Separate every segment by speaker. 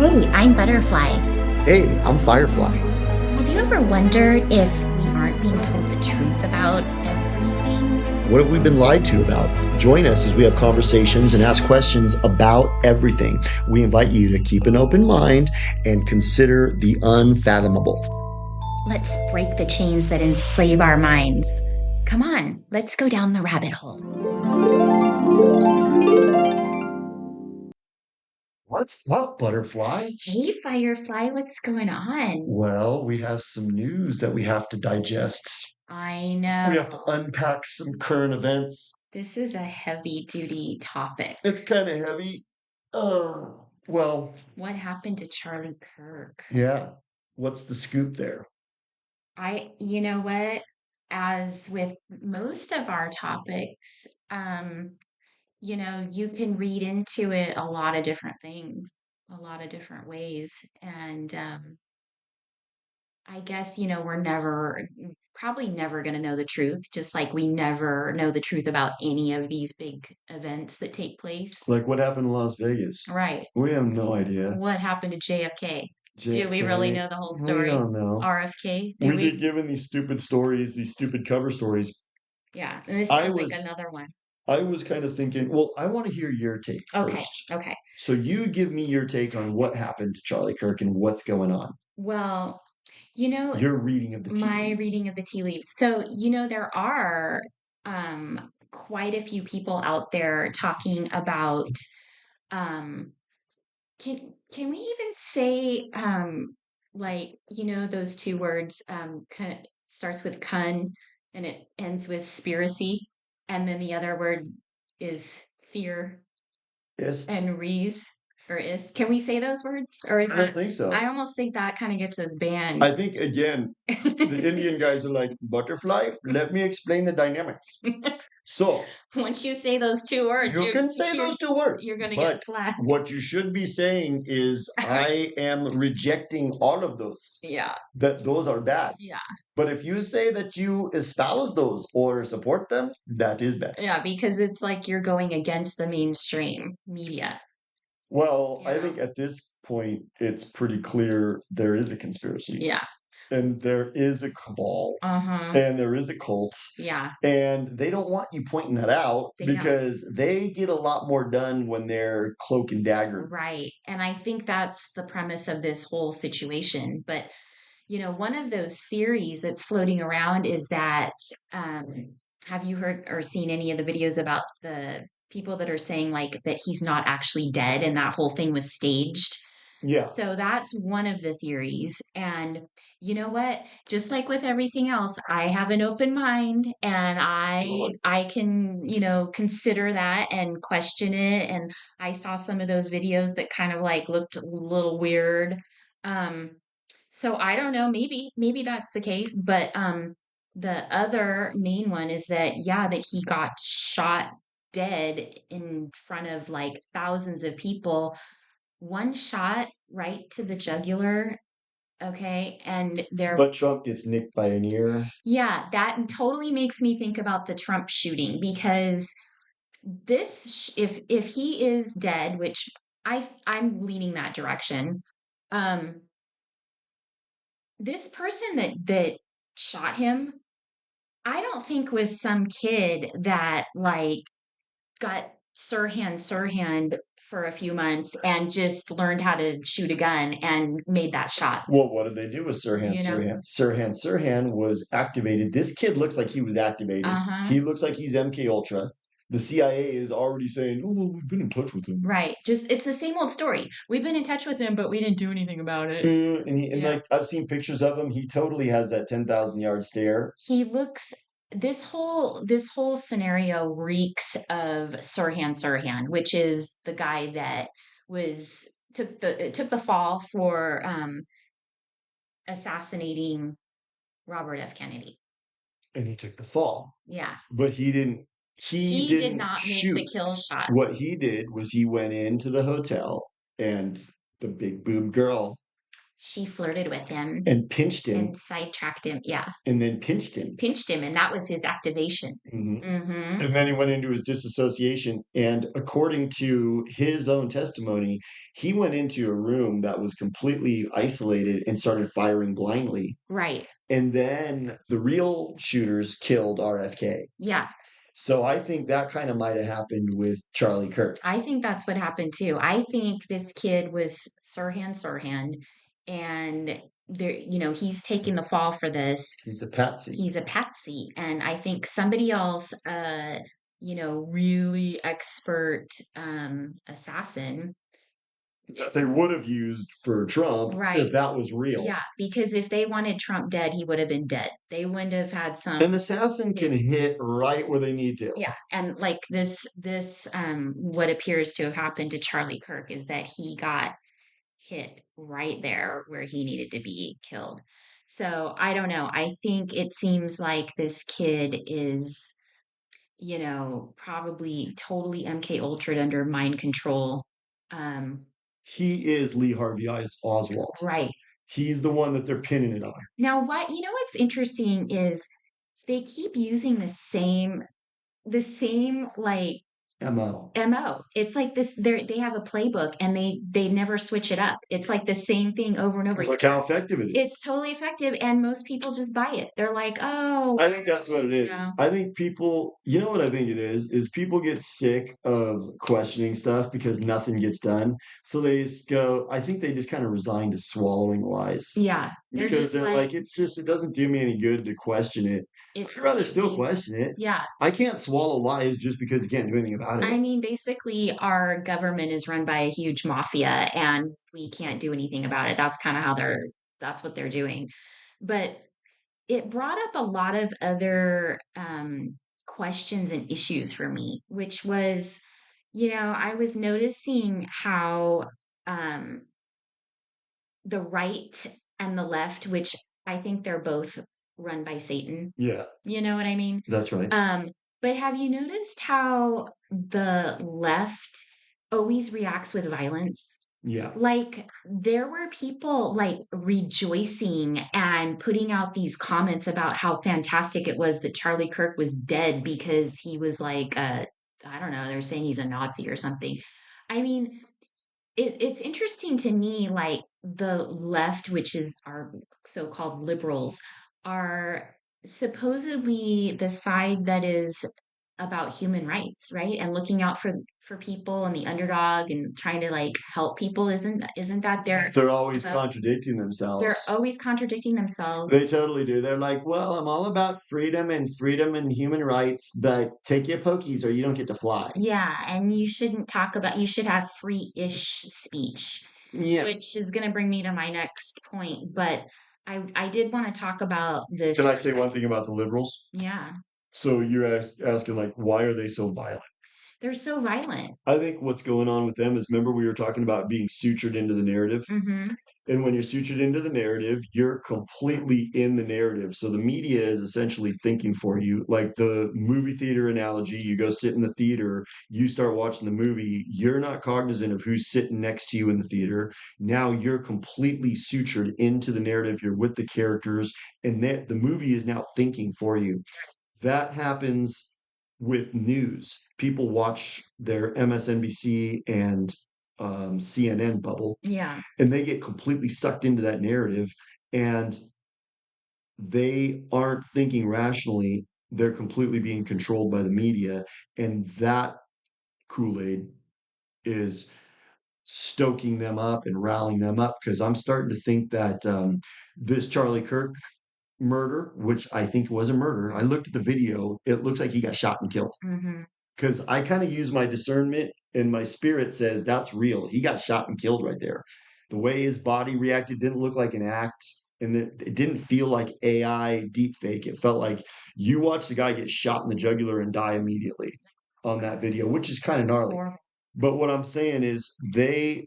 Speaker 1: Hey, I'm Butterfly.
Speaker 2: Hey, I'm Firefly.
Speaker 1: Have you ever wondered if we aren't being told the truth about everything?
Speaker 2: What have we been lied to about? Join us as we have conversations and ask questions about everything. We invite you to keep an open mind and consider the unfathomable.
Speaker 1: Let's break the chains that enslave our minds. Come on, let's go down the rabbit hole.
Speaker 2: What's up, Butterfly?
Speaker 1: Hey, Firefly, what's going on?
Speaker 2: Well, we have some news that we have to digest.
Speaker 1: I
Speaker 2: We have to
Speaker 1: know.
Speaker 2: unpack some current events.
Speaker 1: This is a heavy duty topic.
Speaker 2: It's kind of heavy. Well,
Speaker 1: What happened to Charlie Kirk?
Speaker 2: yeah. What's the scoop there?
Speaker 1: You know what? As with most of our topics, you can read into it a lot of different things, a lot of different ways. And I guess, we're probably never going to know the truth, just like we never know the truth about any of these big events that take place.
Speaker 2: Like what happened in Las Vegas?
Speaker 1: Right.
Speaker 2: We have no idea.
Speaker 1: What happened to JFK? Do we really
Speaker 2: JFK,
Speaker 1: know the whole
Speaker 2: we
Speaker 1: story?
Speaker 2: don't know.
Speaker 1: RFK? Do
Speaker 2: We get
Speaker 1: we?
Speaker 2: given these stupid stories, these stupid cover stories.
Speaker 1: Yeah. And this
Speaker 2: I
Speaker 1: sounds like
Speaker 2: was
Speaker 1: another one.
Speaker 2: I was kind of thinking, well, I want to hear your take
Speaker 1: Okay.
Speaker 2: first.
Speaker 1: Okay.
Speaker 2: So you give me your take on what happened to Charlie Kirk and what's going on.
Speaker 1: Well, you know,
Speaker 2: Your reading of the tea
Speaker 1: my reading
Speaker 2: leaves.
Speaker 1: of the tea leaves. So, there are quite a few people out there talking about um can we even say those two words starts with kun and it ends with spiracy and then the other word is fear
Speaker 2: Ist.
Speaker 1: and rees or is. Can we say those words? Or is
Speaker 2: I don't
Speaker 1: that
Speaker 2: think so.
Speaker 1: I almost think that kind of gets us banned.
Speaker 2: I think again, the Indian guys are like, butterfly, let me explain the dynamics. So
Speaker 1: Once you say those two words,
Speaker 2: you can say
Speaker 1: you're
Speaker 2: those two words,
Speaker 1: you're gonna
Speaker 2: but
Speaker 1: get flagged.
Speaker 2: what you should be saying is, I am rejecting all of those.
Speaker 1: Yeah,
Speaker 2: That those are bad.
Speaker 1: yeah,
Speaker 2: But if you say that you espouse those or support them, that is bad.
Speaker 1: yeah, because it's like you're going against the mainstream media.
Speaker 2: Well, I
Speaker 1: Yeah,
Speaker 2: think at this point, it's pretty clear there is a conspiracy
Speaker 1: yeah,
Speaker 2: and there is a cabal
Speaker 1: uh-huh,
Speaker 2: and there is a cult.
Speaker 1: yeah,
Speaker 2: And they don't want you pointing that out
Speaker 1: they don't.
Speaker 2: because they get a lot more done when they're cloak and dagger.
Speaker 1: Right. And I think that's the premise of this whole situation. But, one of those theories that's floating around is that have you heard or seen any of the videos about the people that are saying like that he's not actually dead and that whole thing was staged?
Speaker 2: Yeah.
Speaker 1: So that's one of the theories. And you know what? Just like with everything else, I have an open mind and I can, consider that and question it. And I saw some of those videos that kind of like looked a little weird. Um, so I don't know, maybe that's the case, but the other main one is that yeah, that he got shot dead in front of like thousands of people, one shot right to the jugular, okay? And there,
Speaker 2: But Trump gets nicked by an ear.
Speaker 1: yeah, that totally makes me think about the Trump shooting because if he is dead, which I'm leaning that direction, um, this person that shot him, I don't think was some kid that like got Sirhan for a few months and just learned how to shoot a gun and made that shot.
Speaker 2: Well, what did they do with Sirhan
Speaker 1: You know?
Speaker 2: Sirhan? Sirhan was activated. This kid looks like he was activated.
Speaker 1: Uh-huh.
Speaker 2: He looks like he's MK Ultra. The CIA is already saying, "Oh, well, we've been in touch with him."
Speaker 1: Right. Just it's the same old story. We've been in touch with him, but we didn't do anything about it.
Speaker 2: And
Speaker 1: Yeah.
Speaker 2: like I've seen pictures of him. He totally has that 10,000 yard stare.
Speaker 1: He looks this whole scenario reeks of Sirhan, which is the guy that was took the fall for assassinating Robert F. Kennedy.
Speaker 2: And he took the fall.
Speaker 1: Yeah.
Speaker 2: But he
Speaker 1: He did
Speaker 2: didn't
Speaker 1: not make the
Speaker 2: shoot.
Speaker 1: kill shot.
Speaker 2: What he did was he went into the hotel and the big boob girl,
Speaker 1: She flirted with him
Speaker 2: and pinched him
Speaker 1: and sidetracked him. Yeah,
Speaker 2: and then pinched him.
Speaker 1: pinched him, and that was his activation.
Speaker 2: Mhm.
Speaker 1: Mm-hmm.
Speaker 2: And then he went into his disassociation. And according to his own testimony, he went into a room that was completely isolated and started firing blindly.
Speaker 1: Right.
Speaker 2: And then the real shooters killed RFK.
Speaker 1: Yeah.
Speaker 2: So I think that kind of might have happened with Charlie Kirk.
Speaker 1: I think that's what happened too. I think this kid was Sirhan, and there, he's taking the fall for this.
Speaker 2: He's a patsy.
Speaker 1: He's a patsy, and I think somebody else, really expert assassin.
Speaker 2: That they would have used for Trump
Speaker 1: Right.
Speaker 2: if that was real.
Speaker 1: Yeah, because if they wanted Trump dead, he would have been dead. They wouldn't have had some.
Speaker 2: An assassin can hit right where they need to.
Speaker 1: Yeah, and like this what appears to have happened to Charlie Kirk is that he got hit right there where he needed to be killed. So I don't know. I think it seems like this kid is, probably totally MK Ultra'd under mind control. Um,
Speaker 2: He is Lee Harvey Oswald.
Speaker 1: right.
Speaker 2: He's the one that they're pinning it on.
Speaker 1: Now, what's interesting is they keep using the same like MO. It's like this they have a playbook and they never switch it up. It's like the same thing over and over.
Speaker 2: Look how effective it is.
Speaker 1: It's totally effective and most people just buy it. They're like, "Oh,
Speaker 2: I think that's what it is. I think people, you know what I think it is people get sick of questioning stuff because nothing gets done. So they just go, I think they just kind of resign to swallowing lies.
Speaker 1: Yeah. They're
Speaker 2: Because
Speaker 1: just
Speaker 2: they're like, it doesn't do me any good to question it.
Speaker 1: it's
Speaker 2: I'd rather still
Speaker 1: TV.
Speaker 2: question it.
Speaker 1: Yeah.
Speaker 2: I can't swwallow lies just because you can't do anything about
Speaker 1: I
Speaker 2: it.
Speaker 1: mean, basically, our government is run by a huge mafia and we can't do anything about it. That's kind of that's what they're doing. But it brought up a lot of other questions and issues for me, which was, I was noticing how um, the right and the left, which I think they're both run by Satan.
Speaker 2: Yeah,
Speaker 1: You know what I mean?
Speaker 2: that's right.
Speaker 1: But have you noticed how the left always reacts with violence?
Speaker 2: Yeah.
Speaker 1: Like there were people like rejoicing and putting out these comments about how fantastic it was that Charlie Kirk was dead because he was like I don't know, they're saying he's a Nazi or something. I mean, it's interesting to me, like the left, which is our so-called liberals, are supposedly the side that is about human rights, right? And looking out for people and the underdog and trying to like help people. Isn't that
Speaker 2: They're always
Speaker 1: about,
Speaker 2: contradicting
Speaker 1: they're
Speaker 2: themselves.
Speaker 1: always contradicting themselves.
Speaker 2: They totally do. They're like, well, I'm all about freedom and human rights, but take your pokies or you don't get to fly.
Speaker 1: Yeah, and you should have free-ish speech.
Speaker 2: Yeah.
Speaker 1: Which is going to bring me to my next point, but I did want to talk about this.
Speaker 2: Can I say one thing about the liberals?
Speaker 1: Yeah,
Speaker 2: So you're asking, like, why are they so violent?
Speaker 1: they're so violent.
Speaker 2: I think what's going on with them is, remember we were talking about being sutured into the narrative?
Speaker 1: Mm-hmm.
Speaker 2: And when you're sutured into the narrative, you're completely in the narrative. So the media is essentially thinking for you. Like the movie theater analogy, you go sit in the theater, you start watching the movie, you're not cognizant of who's sitting next to you in the theater. Now you're completely sutured into the narrative. You're with the characters, and the movie is now thinking for you. That happens with news. People watch their MSNBC and CNN bubble,
Speaker 1: Yeah,
Speaker 2: and they get completely sucked into that narrative, and they aren't thinking rationally. They're completely being controlled by the media, and that Kool-Aid is stoking them up and rallying them up, because I'm starting to think that this Charlie Kirk murder, which I think was a murder, I looked at the video, it looks like he got shot and killed.
Speaker 1: mm-hmm.
Speaker 2: Because I kind of use my discernment, and my spirit says that's real. He got shot and killed right there. The way his body reacted didn't look like an act, and it didn't feel like AI deep fake. It felt like you watched the guy get shot in the jugular and die immediately on that video, which is kind of gnarly. But what I'm saying is they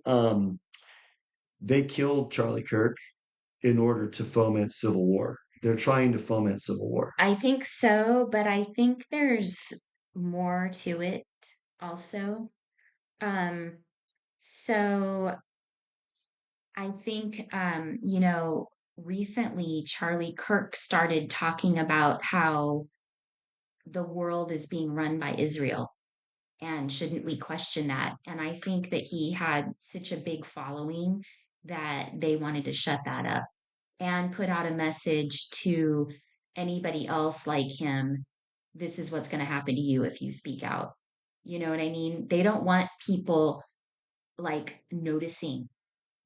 Speaker 2: killed Charlie Kirk in order to foment civil war. They're trying to foment civil war.
Speaker 1: I think so, but I think there's more to it also. So I think, recently Charlie Kirk started talking about how the world is being run by Israel and shouldn't we question that? And I think that he had such a big following that they wanted to shut that up and put out a message to anybody else like him. This is what's going to happen to you if you speak out. You know what I mean? They don't want people like noticing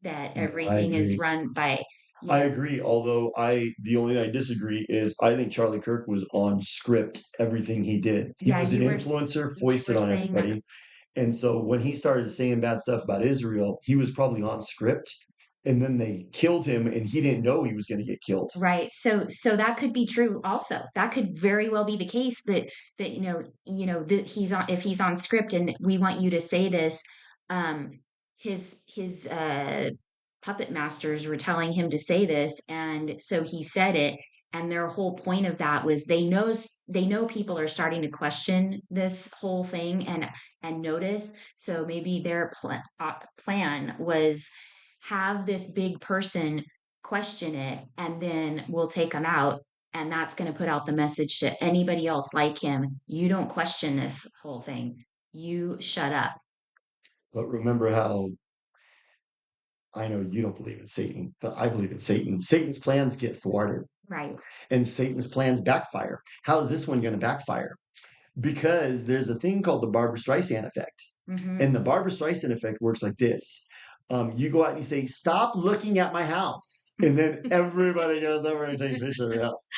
Speaker 1: that
Speaker 2: No, I
Speaker 1: everything is
Speaker 2: agree.
Speaker 1: run by, you
Speaker 2: I
Speaker 1: know,
Speaker 2: agree. Although the only thing I disagree is I think Charlie Kirk was on script everything he did. He
Speaker 1: yeah,
Speaker 2: was an influencer
Speaker 1: you were
Speaker 2: foisted on
Speaker 1: saying that,
Speaker 2: everybody. And so when he started saying bad stuff about Israel, he was probably on script. And then they killed him and he didn't know he was going to get killed.
Speaker 1: right. So that could be true also. That could very well be the case that that he's on if he's on script and we want you to say this, um his puppet masters were telling him to say this and so he said it and their whole point of that was they know people are starting to question this whole thing and notice so maybe their plan was have this big person question it and then we'll take them out and that's going to put out the message to anybody else like him you don't question this whole thing you shut up.
Speaker 2: But remember how I know you don't believe in Satan, but I believe in Satan. Satan's plans get thwarted
Speaker 1: Right.
Speaker 2: and Satan's plans backfire. How is this one going to backfire? Because there's a thing called the Barbara Streisand effect.
Speaker 1: Mm-hmm.
Speaker 2: And the Barbara Streisand effect works like this. You go out and you say, "Stop looking at my house." And then everybody goes over and takes pictures of your house.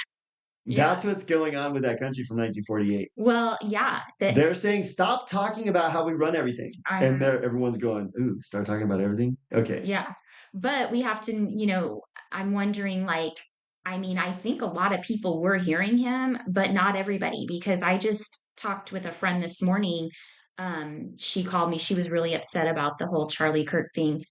Speaker 1: Yeah.
Speaker 2: That's what's going on with that country from 1948.
Speaker 1: Well, yeah, that
Speaker 2: They're saying, "Stop talking about how we run everything." And everyone's going, "Ooh, start talking about everything." Okay.
Speaker 1: yeah. But we have to, I'm wondering like I mean, I think a lot of people were hearing him, but not everybody because I just talked with a friend this morning. She called me. She was really upset about the whole Charlie Kirk thing.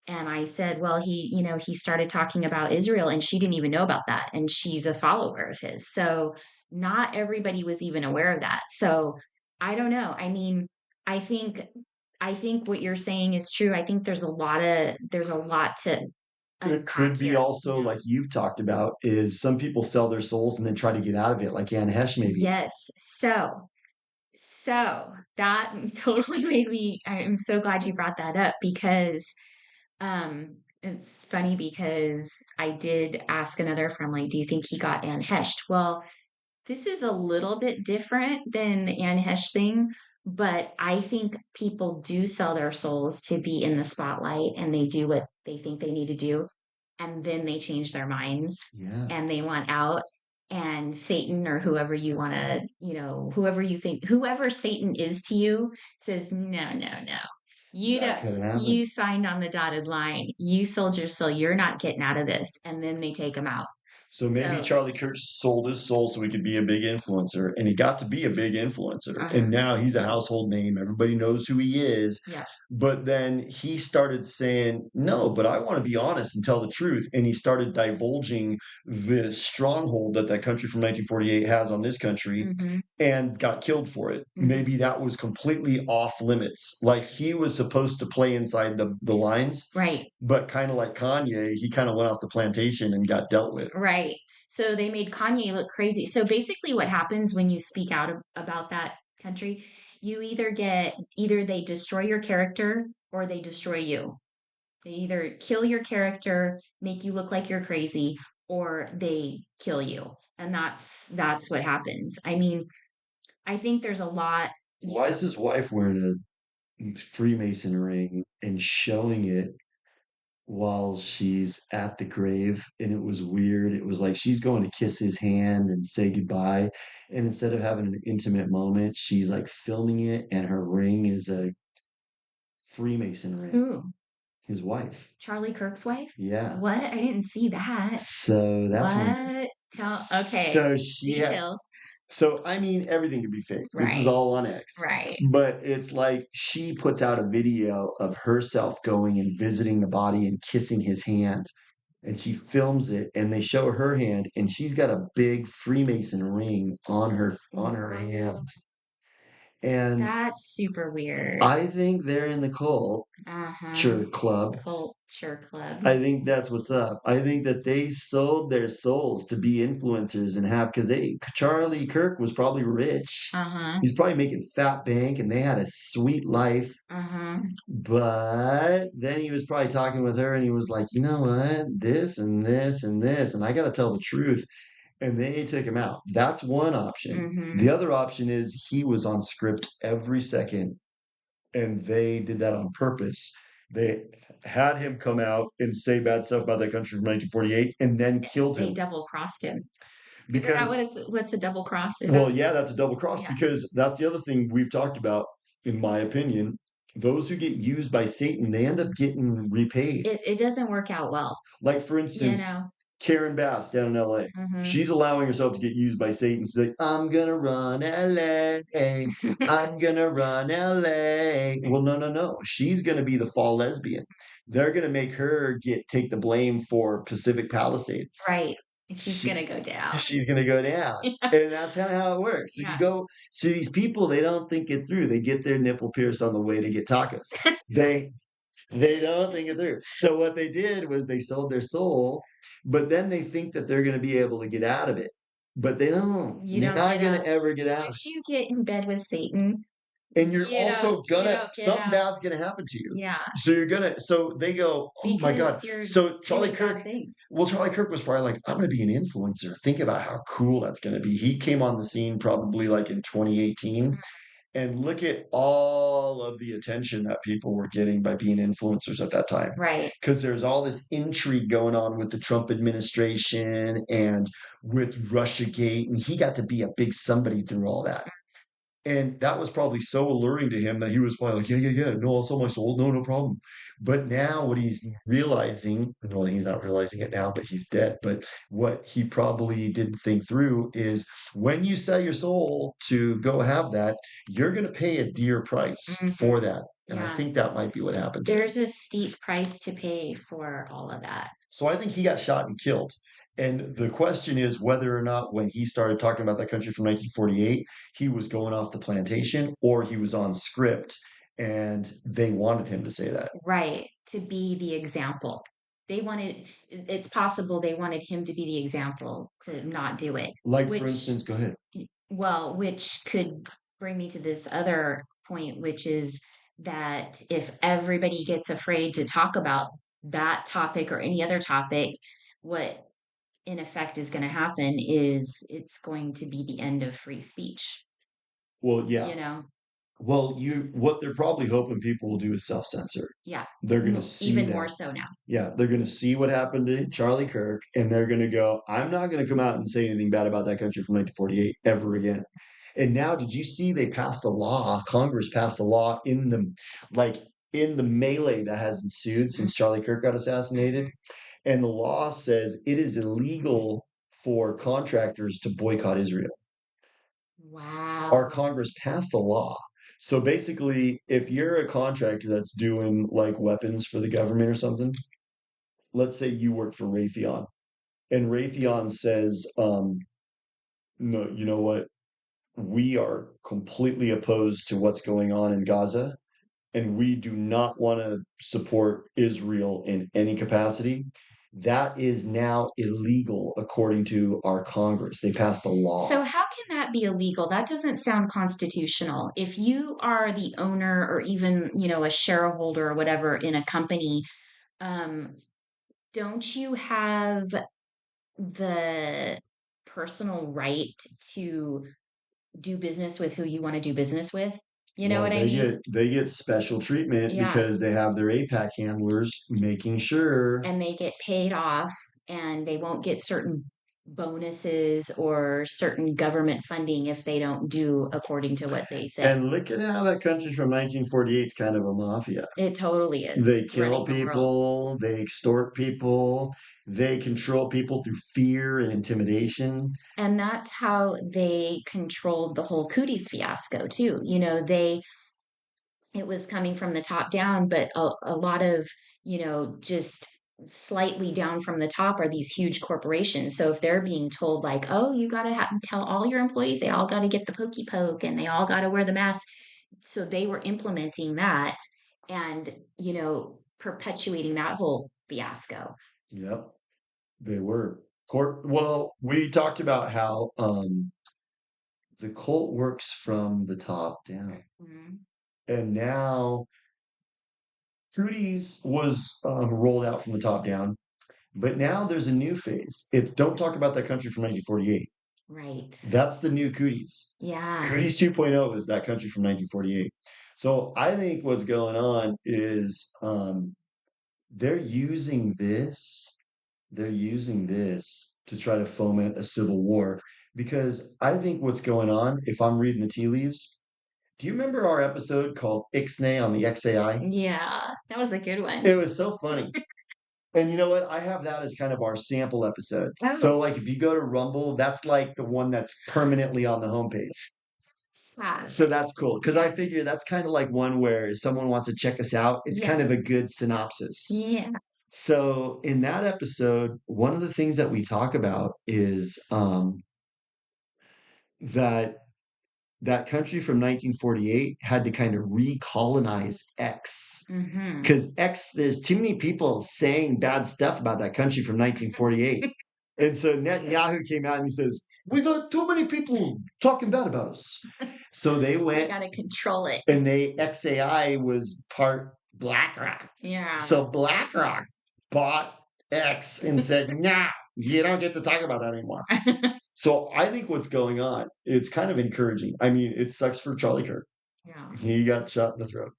Speaker 1: And I said, well, he started talking about Israel and she didn't even know about that. And she's a follower of his. So not everybody was even aware of that. So I don't know. I mean, I think I think what you're saying is true. I think there's a lot to
Speaker 2: It
Speaker 1: unpack
Speaker 2: could be
Speaker 1: here.
Speaker 2: also like you've talked about is some people sell their souls and then try to get out of it, like Anne Hesh maybe.
Speaker 1: Yes. So that totally made me I'm so glad you brought that up because it's funny because I did ask another friend like do you think he got Anne Heshed? Well, this is a little bit different than the Anne Hesh thing, but I think people do sell their souls to be in the spotlight and they do what they think they need to do. And then they change their minds
Speaker 2: Yeah.
Speaker 1: and they want out. And Satan or whoever you want to, whoever you think, whoever Satan is to you says, no, no, no. You
Speaker 2: That
Speaker 1: don't,
Speaker 2: could happen.
Speaker 1: you signed on the dotted line. You sold your soul. You're not getting out of this. And then they take them out.
Speaker 2: So maybe
Speaker 1: So,
Speaker 2: Charlie Kirk sold his soul so he could be a big influencer, and he got to be a big influencer.
Speaker 1: uh-huh.
Speaker 2: And now he's a household name. Everybody knows who he is.
Speaker 1: Yeah.
Speaker 2: But then he started saying, "No, but I want to be honest and tell the truth." And he started divulging the stronghold that that country from 1948 has on this country
Speaker 1: Mm-hmm.
Speaker 2: and got killed for it.
Speaker 1: Mm-hmm.
Speaker 2: Maybe that was completely off limits. Like he was supposed to play inside the lines,
Speaker 1: Right.
Speaker 2: but kind of like Kanye, he kind of went off the plantation and got dealt with.
Speaker 1: Right. So they made Kanye look crazy. So basically, what happens when you speak out about that country, you either they destroy your character or they destroy you. They either kill your character, make you look like you're crazy, or they kill you. And that's what happens. I mean, I think there's a lot, you
Speaker 2: Why
Speaker 1: know,
Speaker 2: is his wife wearing a Freemason ring and showing it while she's at the grave? And it was weird. It was like she's going to kiss his hand and say goodbye. And instead of having an intimate moment, she's like filming it, and her ring is a Freemason ring.
Speaker 1: who?
Speaker 2: His wife.
Speaker 1: Charlie Kirk's wife?
Speaker 2: Yeah.
Speaker 1: What? I didn't see that.
Speaker 2: So that's one.
Speaker 1: What? Okay.
Speaker 2: So she had
Speaker 1: Details.
Speaker 2: So, I mean, everything could be fake. This is
Speaker 1: Right.
Speaker 2: all on X.
Speaker 1: Right.
Speaker 2: But it's like she puts out a video of herself going and visiting the body and kissing his hand. And she films it and they show her hand and she's got a big Freemason ring on her hand. And
Speaker 1: That's super weird.
Speaker 2: I think they're in the
Speaker 1: Uh-huh.
Speaker 2: culture club.
Speaker 1: Culture club.
Speaker 2: I think that's what's up. I think that they sold their souls to be influencers and have because they Charlie Kirk was probably rich.
Speaker 1: Uh-huh.
Speaker 2: He's probably making fat bank and they had a sweet life.
Speaker 1: Uh-huh.
Speaker 2: But then he was probably talking with her and he was like, you know what? This and this and this, and I got to tell the truth. And they took him out. That's one option. The
Speaker 1: Mm-hmm.
Speaker 2: other option is he was on script every second and they did that on purpose. They had him come out and say bad stuff about that country from 1948 and then killed
Speaker 1: They
Speaker 2: him
Speaker 1: double crossed him. Isn't that
Speaker 2: because,
Speaker 1: what's a double cross? Is that
Speaker 2: well, yeah, that's a double cross
Speaker 1: yeah.
Speaker 2: because that's the other thing we've talked about, in my opinion. Those who get used by Satan, they end up getting repaid.
Speaker 1: It doesn't work out well,
Speaker 2: Like, for
Speaker 1: you
Speaker 2: instance,
Speaker 1: know.
Speaker 2: Karen Bass down in LA.
Speaker 1: Mm-hmm.
Speaker 2: She's allowing herself to get used by Satan. She's like, I'm gonna run LA. I'm gonna run LA. Well, no, no, no. She's gonna be the fall lesbian. They're gonna make her take the blame for Pacific Palisades.
Speaker 1: Right. And she's
Speaker 2: She
Speaker 1: gonna go down.
Speaker 2: she's gonna go down. And that's kind of how it works. So you
Speaker 1: Yeah.
Speaker 2: go see these people, they don't think it through. They get their nipple pierced on the way to get tacos. They they don't think it through. So what they did was they sold their soul, but then they think that they're going to be able to get out of it. But they don't.
Speaker 1: You
Speaker 2: They're
Speaker 1: don't
Speaker 2: not
Speaker 1: get
Speaker 2: going
Speaker 1: out.
Speaker 2: to ever get out of
Speaker 1: Once you get in bed with Satan,
Speaker 2: it. And you're
Speaker 1: you
Speaker 2: also gonna
Speaker 1: don't get
Speaker 2: something
Speaker 1: out.
Speaker 2: bad's gonna happen to you.
Speaker 1: Yeah.
Speaker 2: So you're gonna so they go, oh my God.
Speaker 1: Because you're
Speaker 2: So Charlie
Speaker 1: doing bad
Speaker 2: Kirk,
Speaker 1: things.
Speaker 2: well, Charlie Kirk was probably like, I'm gonna be an influencer. Think about how cool that's gonna be. He came on the scene probably like in 2018. And look at all of the attention that people were getting by being influencers at that time.
Speaker 1: Right.
Speaker 2: Because there's all this intrigue going on with the Trump administration and with Russiagate. And he got to be a big somebody through all that. And that was probably so alluring to him that he was probably like, yeah, yeah, yeah, no, I'll sell my soul. No, no problem. But now what he's realizing, no, he's not realizing it now, but he's dead. But what he probably didn't think through is when you sell your soul to go have that, you're going to pay a dear price
Speaker 1: Mm-hmm.
Speaker 2: for that. And I
Speaker 1: Yeah.
Speaker 2: think that might be what happened to him.
Speaker 1: There's a steep price to pay for all of that.
Speaker 2: So I think he got shot and killed. And the question is whether or not when he started talking about that country from 1948, he was going off the plantation or he was on script and they wanted him to say that.
Speaker 1: Right. To be the example. It's possible they wanted him to be the example to not do it,
Speaker 2: Like, for
Speaker 1: which,
Speaker 2: instance, go ahead.
Speaker 1: well, which could bring me to this other point, which is that if everybody gets afraid to talk about that topic or any other topic, what in effect is going to happen is it's going to be the end of free speech,
Speaker 2: Well, yeah.
Speaker 1: you know?
Speaker 2: Well, what they're probably hoping people will do is self-censor.
Speaker 1: Yeah.
Speaker 2: They're going to see
Speaker 1: Even
Speaker 2: that.
Speaker 1: more so now.
Speaker 2: Yeah, they're going to see what happened to Charlie Kirk and they're going to go, I'm not going to come out and say anything bad about that country from 1948 ever again. And now, did you see they passed a law? Congress passed a law in the melee that has ensued since Charlie Kirk got assassinated. And the law says it is illegal for contractors to boycott Israel. Our
Speaker 1: Wow.
Speaker 2: Congress passed a law. So basically, if you're a contractor that's doing like weapons for the government or something, let's say you work for Raytheon, and Raytheon says, no, you know what? We are completely opposed to what's going on in Gaza, and we do not want to support Israel in any capacity. That is now illegal according to our Congress. They passed a law.
Speaker 1: So how can that be illegal? That doesn't sound constitutional. If you are the owner or even, a shareholder or whatever in a company, um, don't you have the personal right to do business with who you want to do business with? You know
Speaker 2: Well,
Speaker 1: what I mean?
Speaker 2: they get special treatment
Speaker 1: Yeah.
Speaker 2: because they have their APAC handlers making sure.
Speaker 1: And they get paid off and they won't get certain bonuses or certain government funding if they don't do according to what they say.
Speaker 2: And look at how that country from 1948 is kind of a mafia.
Speaker 1: It totally is.
Speaker 2: They
Speaker 1: It's
Speaker 2: kill
Speaker 1: running the world.
Speaker 2: people, they extort people, they control people through fear and intimidation.
Speaker 1: And that's how they controlled the whole cooties fiasco too. It was coming from the top down, but a lot of, just slightly down from the top are these huge corporations. So if they're being told like, oh, you got to tell all your employees they all got to get the pokey poke and they all got to wear the mask. So they were implementing that and, perpetuating that whole fiasco.
Speaker 2: Yep, they were. Well, we talked about how the cult works from the top down.
Speaker 1: Mhm.
Speaker 2: And now Cooties was rolled out from the top down, but now there's a new phase. It's don't talk about that country from 1948.
Speaker 1: Right.
Speaker 2: That's the new Cooties.
Speaker 1: Yeah.
Speaker 2: Cooties 2.0 is that country from 1948. So I think what's going on is they're using this, they're using this to try to foment a civil war because I think what's going on, if I'm reading the tea leaves, do you remember our episode called Ixnay on the XAI?
Speaker 1: Yeah. That was a good one.
Speaker 2: It was so funny. And you know what? I have that as kind of our sample episode.
Speaker 1: Oh,
Speaker 2: So, like, if you go to Rumble, that's like the one that's permanently on the homepage.
Speaker 1: yeah.
Speaker 2: So that's cool because I
Speaker 1: Yeah.
Speaker 2: figure that's kind of like one where someone wants to check us out. It's
Speaker 1: Yeah.
Speaker 2: kind of a good synopsis.
Speaker 1: Yeah.
Speaker 2: So, in that episode, one of the things that we talk about is that that country from 1948 had to kind of recolonize X
Speaker 1: Mm-hmm.
Speaker 2: because X, there's too many people saying bad stuff about that country from 1948. And so Netanyahu came out and he says, we got too many people talking bad about us. So they
Speaker 1: You
Speaker 2: went
Speaker 1: gotta control it.
Speaker 2: and XAI was part BlackRock.
Speaker 1: Yeah.
Speaker 2: So BlackRock bought X and said, nah, you don't get to talk about that anymore. So I think what's going on, it's kind of encouraging. I mean, it sucks for Charlie Kirk.
Speaker 1: Yeah.
Speaker 2: He got shot in the throat.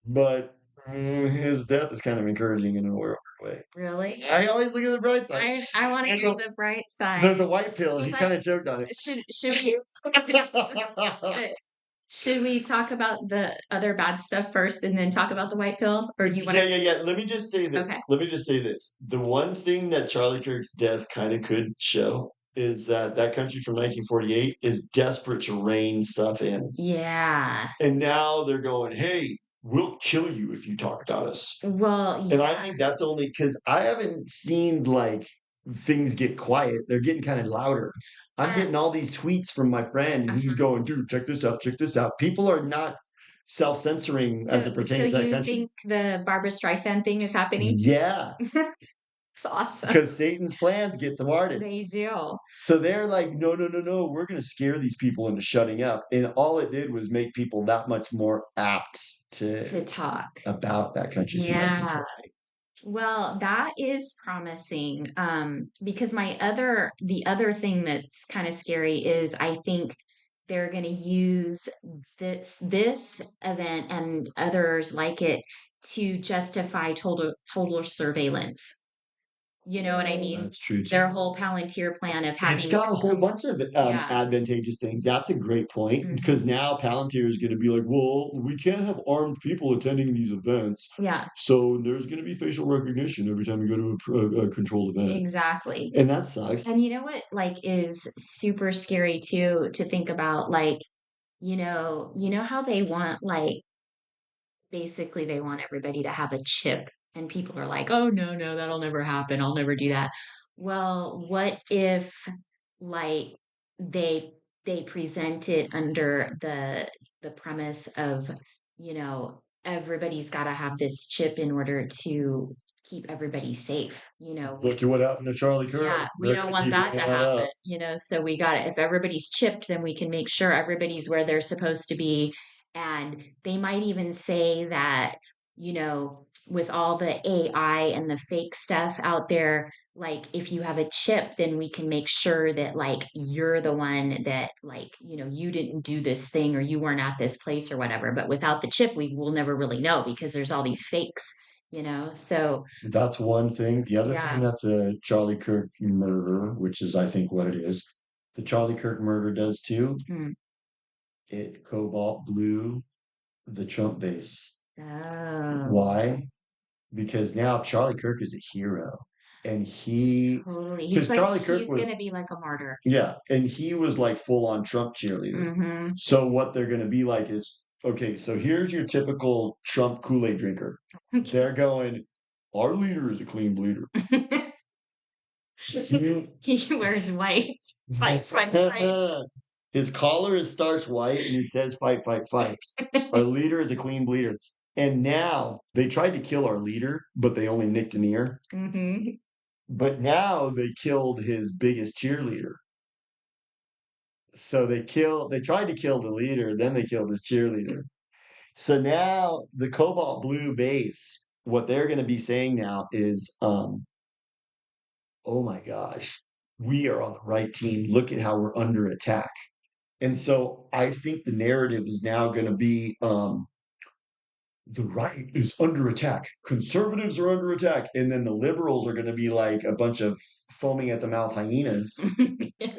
Speaker 2: But his death is kind of encouraging in a weird way.
Speaker 1: Really?
Speaker 2: I always look at the bright side.
Speaker 1: I want to
Speaker 2: There's
Speaker 1: see
Speaker 2: a,
Speaker 1: the bright side.
Speaker 2: there's a white pill, and
Speaker 1: He's
Speaker 2: he
Speaker 1: like,
Speaker 2: kind of choked on it.
Speaker 1: should we talk about the other bad stuff first and then talk about the white pill? Or do you want
Speaker 2: Yeah,
Speaker 1: to?
Speaker 2: yeah, yeah. Let me just say this.
Speaker 1: Okay.
Speaker 2: Let me just say this. The one thing that Charlie Kirk's death kind of could show is that that country from 1948 is desperate to rein stuff in.
Speaker 1: Yeah.
Speaker 2: And now they're going, hey, we'll kill you if you talk about us.
Speaker 1: Well,
Speaker 2: And I
Speaker 1: yeah.
Speaker 2: think that's only because I haven't seen like things get quiet. They're getting kind of louder. I'm getting all these tweets from my friend, and he's going, dude, check this out, check this out. People are not self-censoring as it
Speaker 1: So
Speaker 2: pertains to that
Speaker 1: you
Speaker 2: country.
Speaker 1: think the Barbara Streisand thing is happening?
Speaker 2: Yeah,
Speaker 1: It's awesome.
Speaker 2: because Satan's plans get thwarted.
Speaker 1: They do.
Speaker 2: So they're like, no, no, no, no, we're going to scare these people into shutting up. And all it did was make people that much more apt
Speaker 1: To talk.
Speaker 2: about that country from
Speaker 1: Yeah.
Speaker 2: 1948.
Speaker 1: Well, that is promising. Because the other thing that's kind of scary is I think they're going to use this event and others like it to justify total surveillance. You know what I mean?
Speaker 2: That's true
Speaker 1: Their
Speaker 2: too.
Speaker 1: whole Palantir plan of
Speaker 2: It's
Speaker 1: having,
Speaker 2: got a whole bunch of
Speaker 1: yeah.
Speaker 2: advantageous things. That's a great point because
Speaker 1: Mhm.
Speaker 2: now Palantir is going to be like, well, we can't have armed people attending these events.
Speaker 1: Yeah,
Speaker 2: So there's going to be facial recognition every time you go to a controlled event.
Speaker 1: exactly.
Speaker 2: And that sucks.
Speaker 1: And you know what, like, is super scary too to think about, like, how they want, like, basically they want everybody to have a chip, and people are like, oh no, no, that'll never happen. I'll never do that. Well, what if, like, they they present it under the premise of, everybody's got to have this chip in order to keep everybody safe.
Speaker 2: Look at what happened to Charlie
Speaker 1: Yeah,
Speaker 2: Kirk.
Speaker 1: we
Speaker 2: They're
Speaker 1: don't
Speaker 2: going to
Speaker 1: want
Speaker 2: keep
Speaker 1: that to
Speaker 2: bringing that
Speaker 1: happen,
Speaker 2: up.
Speaker 1: so we got it. If everybody's chipped, then we can make sure everybody's where they're supposed to be. And they might even say that, with all the AI and the fake stuff out there, like, if you have a chip, then we can make sure that, like, you're the one that, like, you didn't do this thing or you weren't at this place or whatever. But without the chip, we will never really know because there's all these fakes. So
Speaker 2: That's one thing. The other thing
Speaker 1: yeah.
Speaker 2: that the Charlie Kirk murder, which is I think what it is, the Charlie Kirk murder does too,
Speaker 1: Hmm.
Speaker 2: it cobalt blue the Trump base.
Speaker 1: Oh.
Speaker 2: Why? Because now Charlie Kirk is a hero. And
Speaker 1: Totally.
Speaker 2: because Charlie Kirk
Speaker 1: He's
Speaker 2: was,
Speaker 1: gonna be like a martyr.
Speaker 2: yeah, and he was like full on Trump cheerleader.
Speaker 1: Mm-hmm.
Speaker 2: So what they're going to be like is, okay, so here's your typical Trump Kool-Aid drinker. They're going, Our leader is a clean bleeder.
Speaker 1: He wears white. Fight, fight, fight.
Speaker 2: His collar is starch white and he says fight, fight, fight. Our leader is a clean bleeder. And now they tried to kill our leader, but they only nicked an ear.
Speaker 1: Mm-hmm.
Speaker 2: But now they killed his biggest cheerleader. So they tried to kill the leader, then they killed his cheerleader. So now the cobalt blue base, what they're going to be saying now is, oh my gosh, we are on the right team. Look at how we're under attack. And so I think the narrative is now going to be, the right is under attack. Conservatives are under attack. And then the liberals are going to be like a bunch of foaming at the mouth hyenas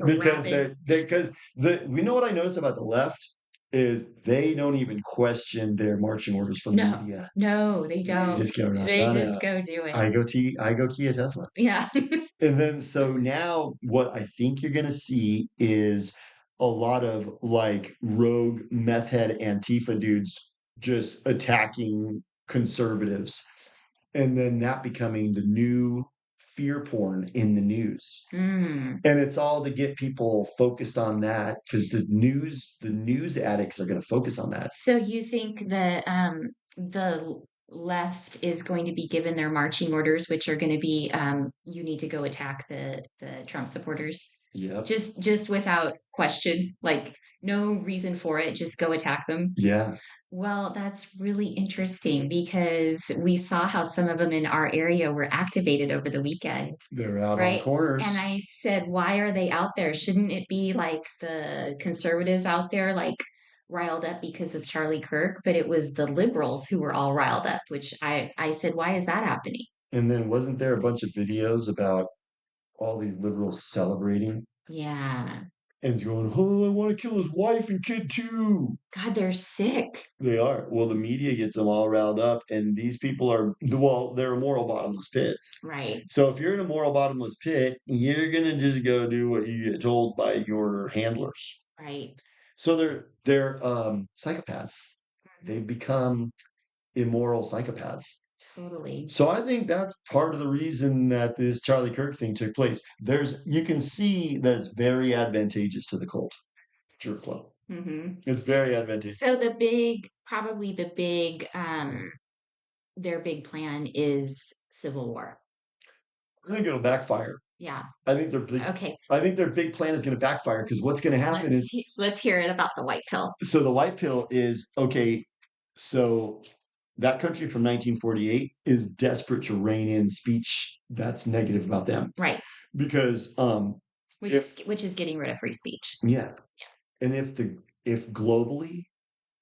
Speaker 2: because
Speaker 1: Rabid.
Speaker 2: we know what I notice about the left is they don't even question their marching orders from the
Speaker 1: No,
Speaker 2: media.
Speaker 1: no, they
Speaker 2: They
Speaker 1: don't.
Speaker 2: just go right
Speaker 1: They
Speaker 2: on
Speaker 1: just
Speaker 2: out.
Speaker 1: go do it.
Speaker 2: I go Kia Tesla.
Speaker 1: Yeah.
Speaker 2: And then so now what I think you're going to see is a lot of like rogue meth head Antifa dudes just attacking conservatives, and then that becoming the new fear porn in the news.
Speaker 1: Mm.
Speaker 2: And it's all to get people focused on that because the news addicts are going to focus on that.
Speaker 1: So you think that the left is going to be given their marching orders, which are going to be you need to go attack the Trump supporters,
Speaker 2: Yep.
Speaker 1: just without question, like no reason for it, just go attack them.
Speaker 2: Yeah.
Speaker 1: Well, that's really interesting because we saw how some of them in our area were activated over the weekend,
Speaker 2: They're out on
Speaker 1: right?
Speaker 2: corners.
Speaker 1: And I said, why are they out there? Shouldn't it be like the conservatives out there, like riled up because of Charlie Kirk? But it was the liberals who were all riled up, which I said, why is that happening?
Speaker 2: And then wasn't there a bunch of videos about all these liberals celebrating
Speaker 1: Yeah.
Speaker 2: and going, "Oh, I want to kill his wife and kid too."
Speaker 1: God, they're sick.
Speaker 2: They are. Well, the media gets them all riled up, and these people are, well, they're moral bottomless pits.
Speaker 1: Right.
Speaker 2: So if you're in a moral bottomless pit, you're gonna just go do what you get told by your handlers.
Speaker 1: Right.
Speaker 2: So they're psychopaths. They've become immoral psychopaths.
Speaker 1: Totally.
Speaker 2: So I think that's part of the reason that this Charlie Kirk thing took place. You can see that it's very advantageous to the cult jerk club.
Speaker 1: Mm-hmm.
Speaker 2: It's very advantageous.
Speaker 1: So probably the big, their big plan is civil war.
Speaker 2: I think it'll backfire.
Speaker 1: Yeah.
Speaker 2: I think their big,
Speaker 1: Okay.
Speaker 2: I think their big plan is going to backfire because what's going to happen
Speaker 1: Let's hear it about the white pill.
Speaker 2: so the white pill is okay. So that country from 1948 is desperate to rein in speech that's negative about them.
Speaker 1: Right.
Speaker 2: Because
Speaker 1: which is getting rid of free speech.
Speaker 2: Yeah. And if globally,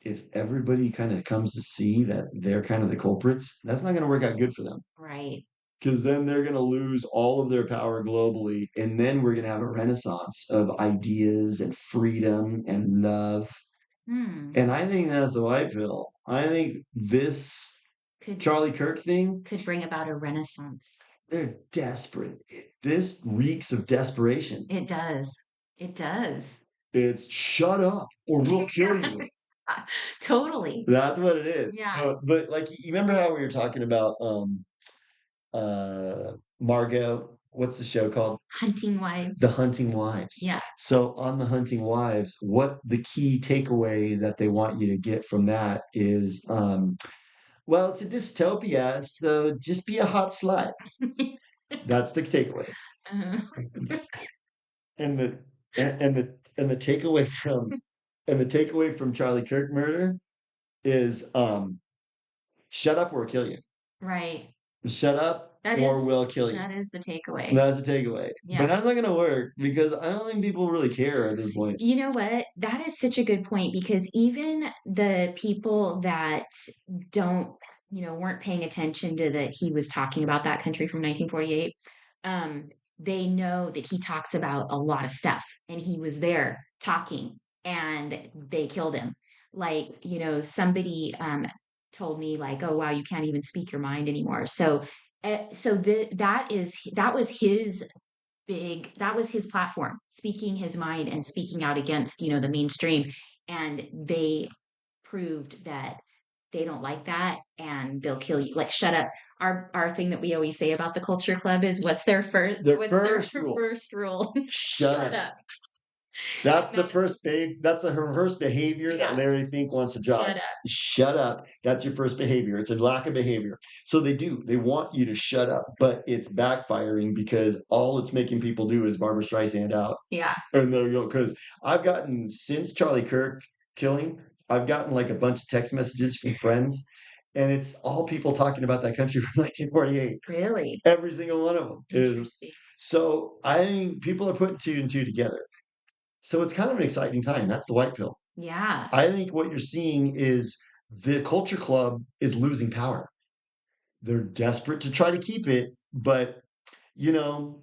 Speaker 2: if everybody kind of comes to see that they're kind of the culprits, that's not going to work out good for them.
Speaker 1: Right.
Speaker 2: Because then they're going to lose all of their power globally. And then we're going to have a renaissance of ideas and freedom and love. And I think that's a white pill. I think this Charlie Kirk thing
Speaker 1: could bring about a renaissance.
Speaker 2: They're desperate. This reeks of desperation.
Speaker 1: It does. It does.
Speaker 2: It's shut up or we'll kill you.
Speaker 1: Totally.
Speaker 2: That's what it is.
Speaker 1: Yeah.
Speaker 2: But like, you remember how we were talking about Margot? What's the show called?
Speaker 1: Hunting Wives.
Speaker 2: The Hunting Wives.
Speaker 1: Yeah.
Speaker 2: So on The Hunting Wives, what the key takeaway that they want you to get from that is, well, it's a dystopia, so just be a hot slut. That's the takeaway. And the takeaway from Charlie Kirk murder is shut up or we'll kill you.
Speaker 1: Right.
Speaker 2: Shut up or we'll kill you.
Speaker 1: That is the takeaway.
Speaker 2: That's the takeaway. Yeah. But that's not going to work because I don't think people really care at this point.
Speaker 1: You know what? That is such a good point because even the people that weren't paying attention to that he was talking about that country from 1948, they know that he talks about a lot of stuff and he was there talking and they killed him. Like, somebody told me like, oh, wow, you can't even speak your mind anymore. So that was his platform, speaking his mind and speaking out against, the mainstream. And they proved that they don't like that and they'll kill you. Like, shut up. our thing that we always say about the culture club is
Speaker 2: The
Speaker 1: what's their
Speaker 2: first rule,
Speaker 1: first rule?
Speaker 2: shut
Speaker 1: Shut
Speaker 2: up.
Speaker 1: up.
Speaker 2: That's
Speaker 1: And
Speaker 2: the
Speaker 1: that
Speaker 2: first that's a reverse behavior that
Speaker 1: yeah,
Speaker 2: Larry Fink wants to
Speaker 1: shut
Speaker 2: drive.
Speaker 1: up.
Speaker 2: Shut up. That's your first behavior. It's a lack of behavior. So they do. They want you to shut up, but it's backfiring because all it's making people do is Barbara Streisand out.
Speaker 1: Yeah.
Speaker 2: And there you go. Because I've gotten since Charlie Kirk killing, I've gotten like a bunch of text messages from friends, and it's all people talking about that country from 1948.
Speaker 1: Really
Speaker 2: Every single one of them is.
Speaker 1: interesting.
Speaker 2: So I think people are putting two and two together. So it's kind of an exciting time. That's the white pill.
Speaker 1: Yeah.
Speaker 2: I think what you're seeing is the culture club is losing power. They're desperate to try to keep it, but you know,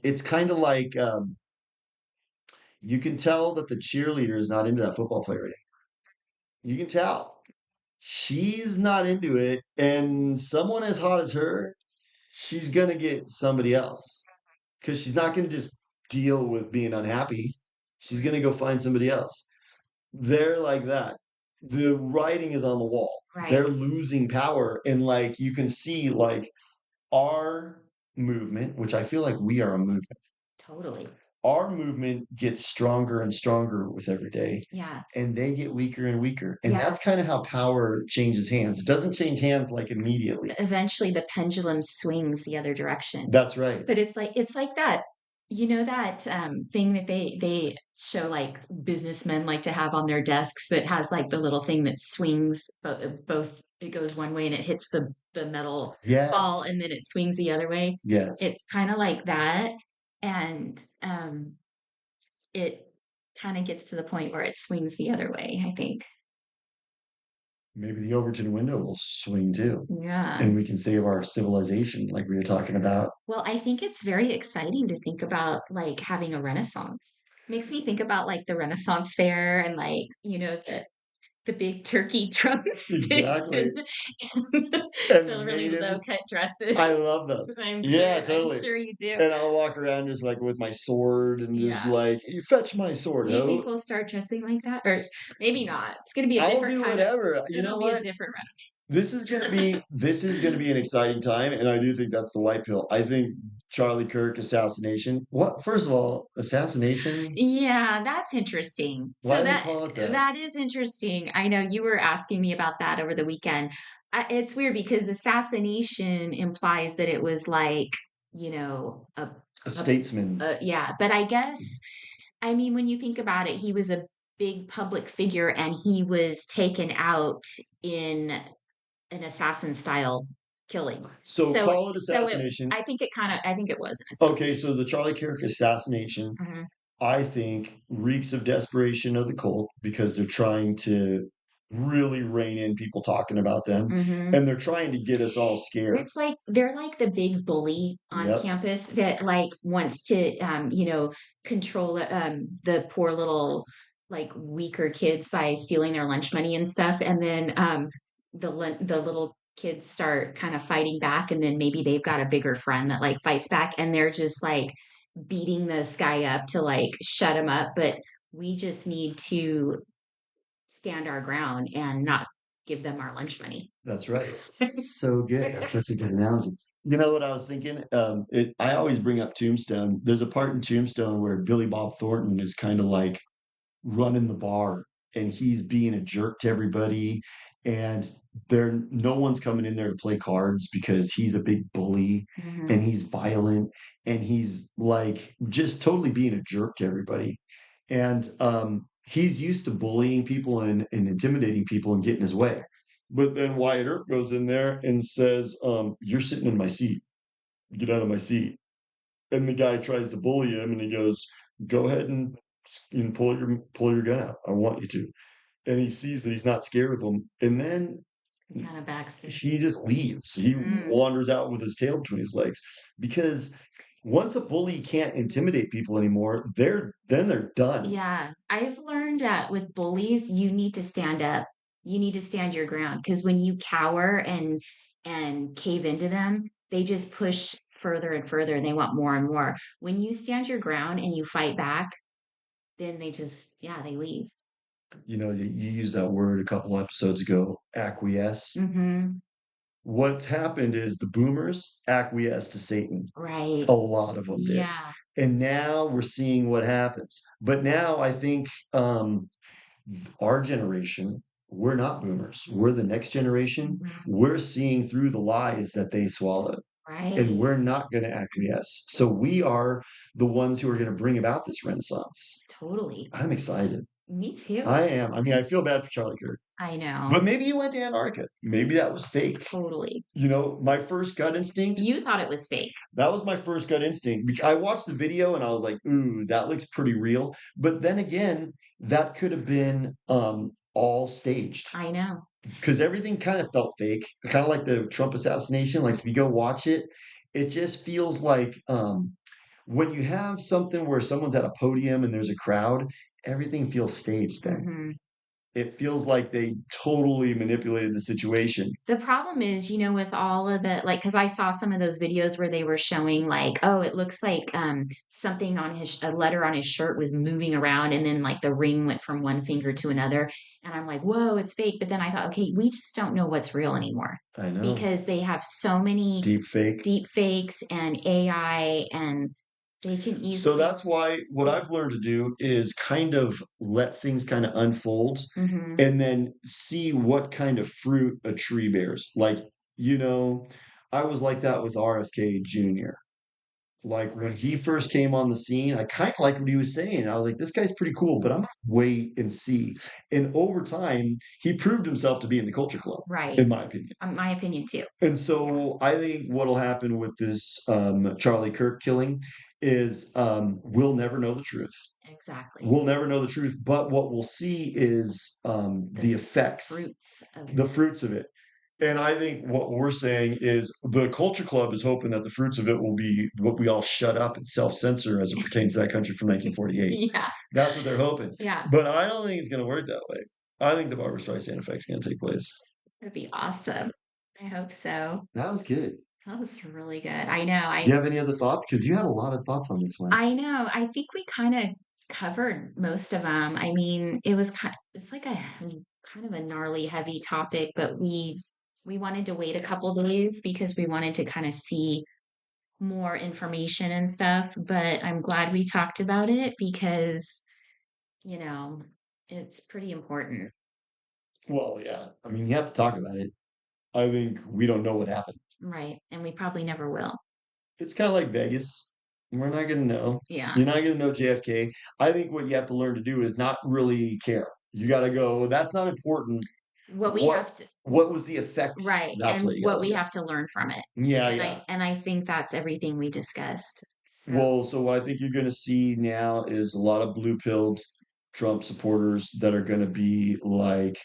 Speaker 2: it's kind of like you can tell that the cheerleader is not into that football player anymore. You can tell she's not into it, and someone as hot as her, she's gonna get somebody else because she's not gonna just deal with being unhappy. She's gonna go find somebody else. They're like that. The writing is on the wall.
Speaker 1: Right.
Speaker 2: They're losing power. And like you can see, like our movement, which I feel like we are a movement,
Speaker 1: Totally.
Speaker 2: our movement gets stronger and stronger with every day.
Speaker 1: Yeah.
Speaker 2: And they get weaker and weaker. And
Speaker 1: Yeah.
Speaker 2: that's kind of how power changes hands. It doesn't change hands like immediately.
Speaker 1: Eventually the pendulum swings the other direction.
Speaker 2: That's right.
Speaker 1: But it's like that, that thing that they show like businessmen like to have on their desks that has like the little thing that swings both it goes one way and it hits the metal ball
Speaker 2: Yes.
Speaker 1: and then it swings the other way.
Speaker 2: Yes.
Speaker 1: It's kind of like that. And it kind of gets to the point where it swings the other way, I think.
Speaker 2: Maybe the Overton window will swing too.
Speaker 1: Yeah.
Speaker 2: And we can save our civilization like we were talking about.
Speaker 1: Well, I think it's very exciting to think about like having a renaissance. Makes me think about like the Renaissance fair and like, the big turkey drumsticks
Speaker 2: Exactly.
Speaker 1: and
Speaker 2: And
Speaker 1: the really low
Speaker 2: natives.
Speaker 1: cut dresses.
Speaker 2: I love those. Yeah,
Speaker 1: I'm
Speaker 2: totally.
Speaker 1: sure you do.
Speaker 2: And I'll walk around just like with my sword and just
Speaker 1: Yeah.
Speaker 2: like, you fetch my sword,
Speaker 1: Do you
Speaker 2: ho.
Speaker 1: think we'll start dressing like that? Or maybe not. It's gonna be a
Speaker 2: I'll
Speaker 1: different
Speaker 2: do
Speaker 1: kind of
Speaker 2: whatever. You know
Speaker 1: it'll be a
Speaker 2: what?
Speaker 1: different
Speaker 2: This is gonna be an exciting time, and I do think that's the white pill. I think Charlie Kirk assassination. What? First of all, assassination.
Speaker 1: Yeah, that's interesting.
Speaker 2: Why
Speaker 1: So
Speaker 2: do they
Speaker 1: that
Speaker 2: call it that?
Speaker 1: that is interesting. I know you were asking me about that over the weekend. It's weird because assassination implies that it was like, you know,
Speaker 2: A
Speaker 1: a,
Speaker 2: statesman.
Speaker 1: yeah, but I guess I mean when you think about it, he was a big public figure and he was taken out in an assassin style killing.
Speaker 2: So
Speaker 1: So
Speaker 2: call it
Speaker 1: so it
Speaker 2: assassination.
Speaker 1: I think it was an
Speaker 2: Okay,
Speaker 1: assassination.
Speaker 2: so the Charlie Kirk assassination,
Speaker 1: Mhm.
Speaker 2: I think, reeks of desperation of the cult because they're trying to really rein in people talking about them,
Speaker 1: Mhm.
Speaker 2: and they're trying to get us all scared.
Speaker 1: It's like they're like the big bully on
Speaker 2: Yep.
Speaker 1: campus that like wants to control the poor little like weaker kids by stealing their lunch money and stuff and then the little kids start kind of fighting back and then maybe they've got a bigger friend that like fights back and they're just like beating this guy up to like shut him up but we just need to stand our ground and not give them our lunch money.
Speaker 2: That's right. So good. That's such a good analogy. You know what I was thinking? I always bring up Tombstone. There's a part in Tombstone where Billy Bob Thornton is kind of like running the bar and he's being a jerk to everybody and there no one's coming in there to play cards because he's a big bully and
Speaker 1: Mhm.
Speaker 2: he's violent and he's like just totally being a jerk to everybody and he's used to bullying people and intimidating people and getting his way but then Wyatt Earp goes in there and says you're sitting in my seat, get out of my seat, and the guy tries to bully him and he goes, go ahead and pull your gun out. I want you to. And he sees that he's not scared of him. And then
Speaker 1: Kind of backstory.
Speaker 2: he just leaves. He
Speaker 1: Mm.
Speaker 2: wanders out with his tail between his legs. Because once a bully can't intimidate people anymore, they're done.
Speaker 1: Yeah, I've learned that with bullies, you need to stand up. You need to stand your ground because when you cower and cave into them, they just push further and further and they want more and more. When you stand your ground and you fight back, then they just yeah, they leave.
Speaker 2: You know, you used that word a couple episodes ago, acquiesce.
Speaker 1: Hmm.
Speaker 2: what's happened is the boomers acquiesced to Satan.
Speaker 1: Right.
Speaker 2: A lot of them did.
Speaker 1: Yeah.
Speaker 2: And now we're seeing what happens. But now I think our generation, we're not boomers. We're the next generation.
Speaker 1: Mhm.
Speaker 2: We're seeing through the lies that they swallowed, and
Speaker 1: Right.
Speaker 2: we're not going to acquiesce. So we are the ones who are going to bring about this renaissance.
Speaker 1: Totally.
Speaker 2: I'm excited.
Speaker 1: Me too.
Speaker 2: I am. I mean, I feel bad for Charlie Kirk,
Speaker 1: I know.
Speaker 2: but maybe he went to Antarctica. Maybe that was faked.
Speaker 1: Totally.
Speaker 2: My first gut instinct,
Speaker 1: You thought it was fake.
Speaker 2: that was my first gut instinct. I watched the video and I was like, ooh, that looks pretty real. But then again, that could have been all staged
Speaker 1: I know.
Speaker 2: because everything kind of felt fake, kind of like the Trump assassination. Like if you go watch it, it just feels like when you have something where someone's at a podium and there's a crowd, everything feels staged then.
Speaker 1: Hmm.
Speaker 2: It feels like they totally manipulated the situation.
Speaker 1: The problem is, with all of the like, because I saw some of those videos where they were showing like, oh, it looks like something on a letter on his shirt was moving around, and then like the ring went from one finger to another, and I'm like, whoa, it's fake. But then I thought, okay, we just don't know what's real anymore
Speaker 2: I know.
Speaker 1: because they have so many
Speaker 2: Deep fake.
Speaker 1: deep fakes and AI, and they can
Speaker 2: So
Speaker 1: easily.
Speaker 2: that's why what I've learned to do is kind of let things kind of unfold
Speaker 1: Hmm.
Speaker 2: and then see what kind of fruit a tree bears. Like, you know, I was like that with RFK Jr. Like when he first came on the scene, I kind of liked what he was saying. I was like, this guy's pretty cool, but I'm gonna wait and see. And over time, he proved himself to be in the culture club,
Speaker 1: Right.
Speaker 2: in my opinion.
Speaker 1: My opinion too.
Speaker 2: And
Speaker 1: Yeah,
Speaker 2: so I think what'll happen with this Charlie Kirk killing is we'll never know the truth.
Speaker 1: exactly.
Speaker 2: We'll never know the truth, but what we'll see is
Speaker 1: The
Speaker 2: the effects,
Speaker 1: fruits of
Speaker 2: the fruits of it. And I think what we're saying is the Culture Club is hoping that the fruits of it will be what we all shut up and self-censor as it pertains to that country from 1948.
Speaker 1: Yeah,
Speaker 2: That's what they're hoping.
Speaker 1: yeah.
Speaker 2: But I don't think it's going to work that way. I think the Barbra Streisand effect's going to take place.
Speaker 1: That'd be awesome. I hope so.
Speaker 2: That was good.
Speaker 1: That was really good. I know.
Speaker 2: Do you have any other thoughts? Because you had a lot of thoughts on this one.
Speaker 1: I know. I think we kind of covered most of them. I mean, it's like a kind of a gnarly, heavy topic, but we wanted to wait a couple days because we wanted to kind of see more information and stuff. But I'm glad we talked about it because, you know, it's pretty important.
Speaker 2: Well, yeah. I mean, you have to talk about it. I think we don't know what happened.
Speaker 1: Right. And we probably never will.
Speaker 2: It's kind of like Vegas. We're not going to know.
Speaker 1: Yeah.
Speaker 2: You're not going to know JFK. I think what you have to learn to do is not really care. You got to go, that's not important.
Speaker 1: What we
Speaker 2: What
Speaker 1: have to
Speaker 2: what was the effect?
Speaker 1: Right,
Speaker 2: That's
Speaker 1: and
Speaker 2: what you got
Speaker 1: what
Speaker 2: to
Speaker 1: we
Speaker 2: look at.
Speaker 1: have to learn from it.
Speaker 2: Yeah,
Speaker 1: And
Speaker 2: yeah.
Speaker 1: I think that's everything we discussed. So,
Speaker 2: Well, so what I think you're going to see now is a lot of blue-pilled Trump supporters that are going to be like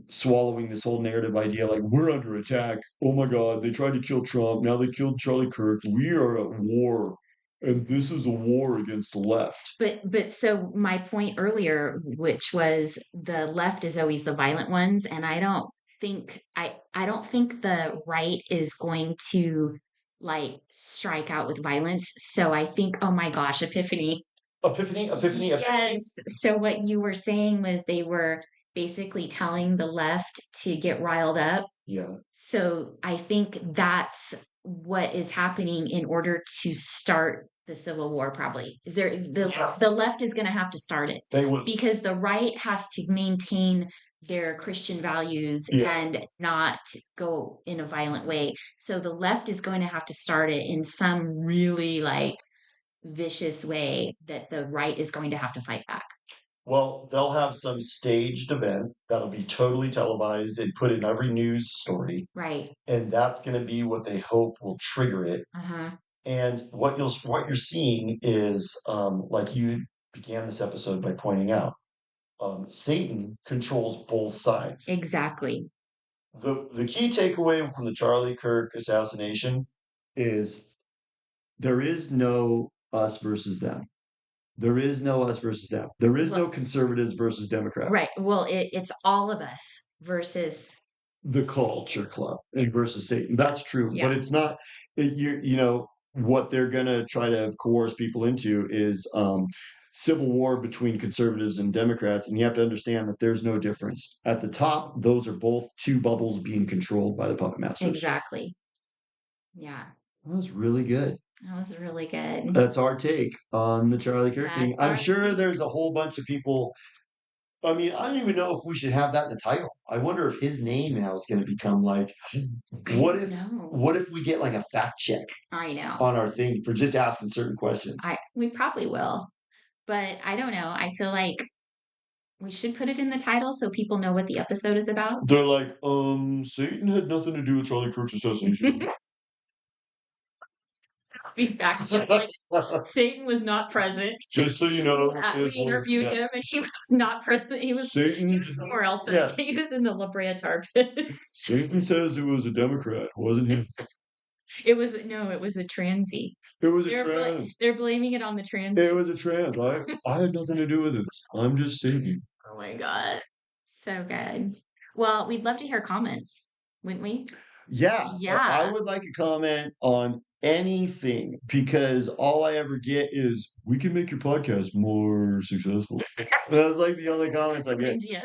Speaker 2: swallowing this whole narrative idea like we're under attack. Oh my God, they tried to kill Trump. Now they killed Charlie Kirk. We are at war. And this is a war against the left.
Speaker 1: but so my point earlier, which was the left is always the violent ones, and I don't think the right is going to like strike out with violence. So I think, oh my gosh, Epiphany.
Speaker 2: Epiphany.
Speaker 1: Yes. So what you were saying was they were basically telling the left to get riled up.
Speaker 2: Yeah.
Speaker 1: So I think that's what is happening in order to start the Civil War, probably. Is there the left is going to have to start it
Speaker 2: They will.
Speaker 1: because the right has to maintain their Christian values
Speaker 2: Yeah.
Speaker 1: and not go in a violent way. So the left is going to have to start it in some really like vicious way that the right is going to have to fight back.
Speaker 2: Well, they'll have some staged event that'll be totally televised and put in every news story.
Speaker 1: Right.
Speaker 2: And that's going to be what they hope will trigger it.
Speaker 1: Uh-huh.
Speaker 2: And what you're seeing is like you began this episode by pointing out, Satan controls both sides.
Speaker 1: Exactly.
Speaker 2: The key takeaway from the Charlie Kirk assassination is there is no us versus them. There is no us versus them. There is no conservatives versus Democrats.
Speaker 1: Right. Well, it's all of us versus
Speaker 2: The Culture Club and versus Satan. That's true, but
Speaker 1: yeah.
Speaker 2: it's not. You know what they're gonna try to coerce people into is civil war between conservatives and Democrats, and you have to understand that there's no difference. At the top, those are both two bubbles being controlled by the puppet masters.
Speaker 1: Exactly. Yeah.
Speaker 2: That was really good.
Speaker 1: That was really good.
Speaker 2: That's our take on the Charlie Kirk thing.
Speaker 1: That's
Speaker 2: I'm
Speaker 1: our
Speaker 2: sure
Speaker 1: take.
Speaker 2: there's a whole bunch of people. I mean, I don't even know if we should have that in the title. I wonder if his name now is going to become like, what if
Speaker 1: No.
Speaker 2: what if we get like a fact check
Speaker 1: I know.
Speaker 2: on our thing for just asking certain questions?
Speaker 1: We probably will. But I don't know. I feel like we should put it in the title so people know what the episode is about.
Speaker 2: They're like, Satan had nothing to do with Charlie Kirk's assassination.
Speaker 1: Be fact checked. Like, Satan was not present.
Speaker 2: Just so you know,
Speaker 1: We interviewed him, and he was not present. He was somewhere else.
Speaker 2: Yeah.
Speaker 1: He was in the La Brea tar pit.
Speaker 2: Satan says it was a Democrat, wasn't him?
Speaker 1: It was a transy.
Speaker 2: It was a trans.
Speaker 1: They're blaming it on the trans.
Speaker 2: It was a trans. I had nothing to do with this. I'm just Satan.
Speaker 1: Oh my God. So good. Well, we'd love to hear comments, wouldn't we?
Speaker 2: Yeah.
Speaker 1: Yeah.
Speaker 2: I would like a comment on anything because all I ever get is, we can make your podcast more successful. That's like the only comments I get.
Speaker 1: Idea.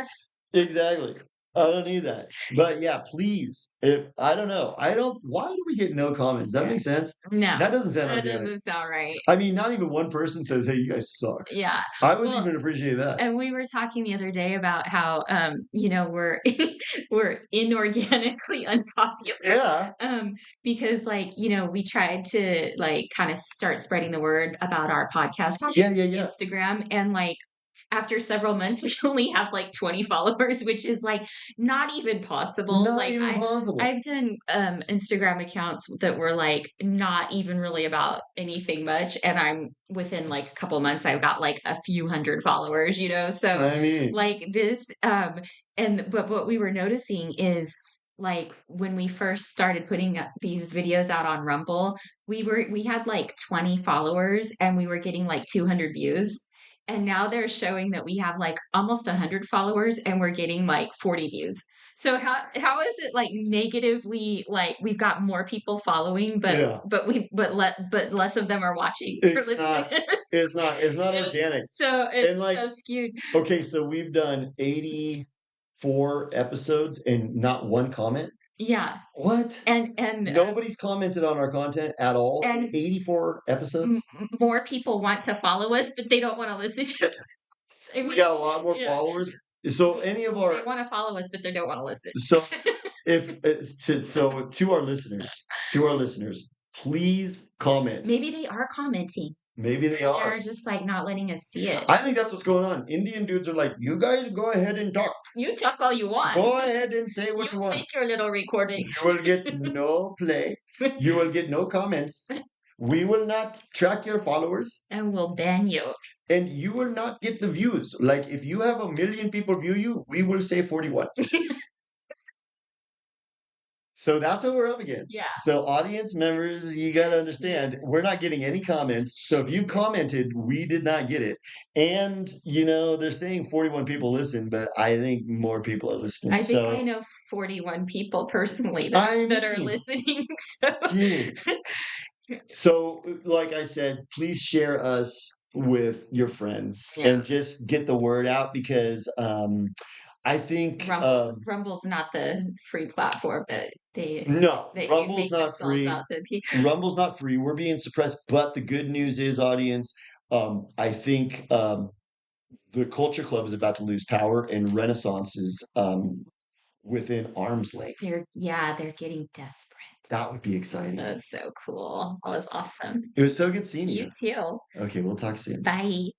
Speaker 2: Exactly. I don't need that. But yeah, please. If I don't know. Why do we get no comments? Does that make sense?
Speaker 1: No.
Speaker 2: That doesn't sound
Speaker 1: That
Speaker 2: organic.
Speaker 1: doesn't sound right.
Speaker 2: I mean, not even one person says, "Hey, you guys suck."
Speaker 1: Yeah.
Speaker 2: I wouldn't even appreciate that.
Speaker 1: And we were talking the other day about how we're we're inorganically unpopular.
Speaker 2: Yeah.
Speaker 1: Because we tried to like kind of start spreading the word about our podcast on Instagram, and like after several months we only have like 20 followers, which is like not even possible.
Speaker 2: Not even possible.
Speaker 1: I've done Instagram accounts that were like not even really about anything much, and I'm within like a couple months I've got like a few hundred followers, so
Speaker 2: I mean,
Speaker 1: like this but what we were noticing is like when we first started putting these videos out on Rumble, we had like 20 followers and we were getting like 200 views. And now they're showing that we have like almost 100 followers and we're getting like 40 views. So how is it like negatively, like we've got more people following, but less of them are watching?
Speaker 2: It's not organic.
Speaker 1: So it's like, so skewed.
Speaker 2: Okay, so we've done 84 episodes and not one comment.
Speaker 1: Yeah.
Speaker 2: What?
Speaker 1: And
Speaker 2: nobody's commented on our content at all. And 84 episodes.
Speaker 1: More people want to follow us, but they don't want to listen to us.
Speaker 2: We got a lot more followers. So they
Speaker 1: want to follow us, but they don't want to listen.
Speaker 2: So to our listeners, please comment.
Speaker 1: Maybe they are commenting.
Speaker 2: Maybe they are.
Speaker 1: They're just like not letting us see it.
Speaker 2: I think that's what's going on. Indian dudes are like, you guys go ahead and talk.
Speaker 1: You talk all you want.
Speaker 2: Go ahead and say what you want.
Speaker 1: Make your little recordings.
Speaker 2: You will get no play. You will get no comments. We will not track your followers.
Speaker 1: And we'll ban you.
Speaker 2: And you will not get the views. Like if you have 1 million people view you, we will say 41. So that's what we're up against.
Speaker 1: Yeah.
Speaker 2: So audience members, you got to understand, we're not getting any comments. So if you commented, we did not get it. And, they're saying 41 people listen, but I think more people are listening.
Speaker 1: I think I know 41 people personally that are listening. So.
Speaker 2: Dude. So, like I said, please share us with your friends and just get the word out because I think
Speaker 1: Rumble's not the free platform that
Speaker 2: Rumble's not free. Rumble's not free. We're being suppressed. But the good news is, audience, I think the Culture Club is about to lose power, and Renaissance is within arm's length.
Speaker 1: They're getting desperate.
Speaker 2: That would be exciting.
Speaker 1: That's so cool. That was awesome.
Speaker 2: It was so good seeing you.
Speaker 1: You too.
Speaker 2: Okay, we'll talk soon.
Speaker 1: Bye.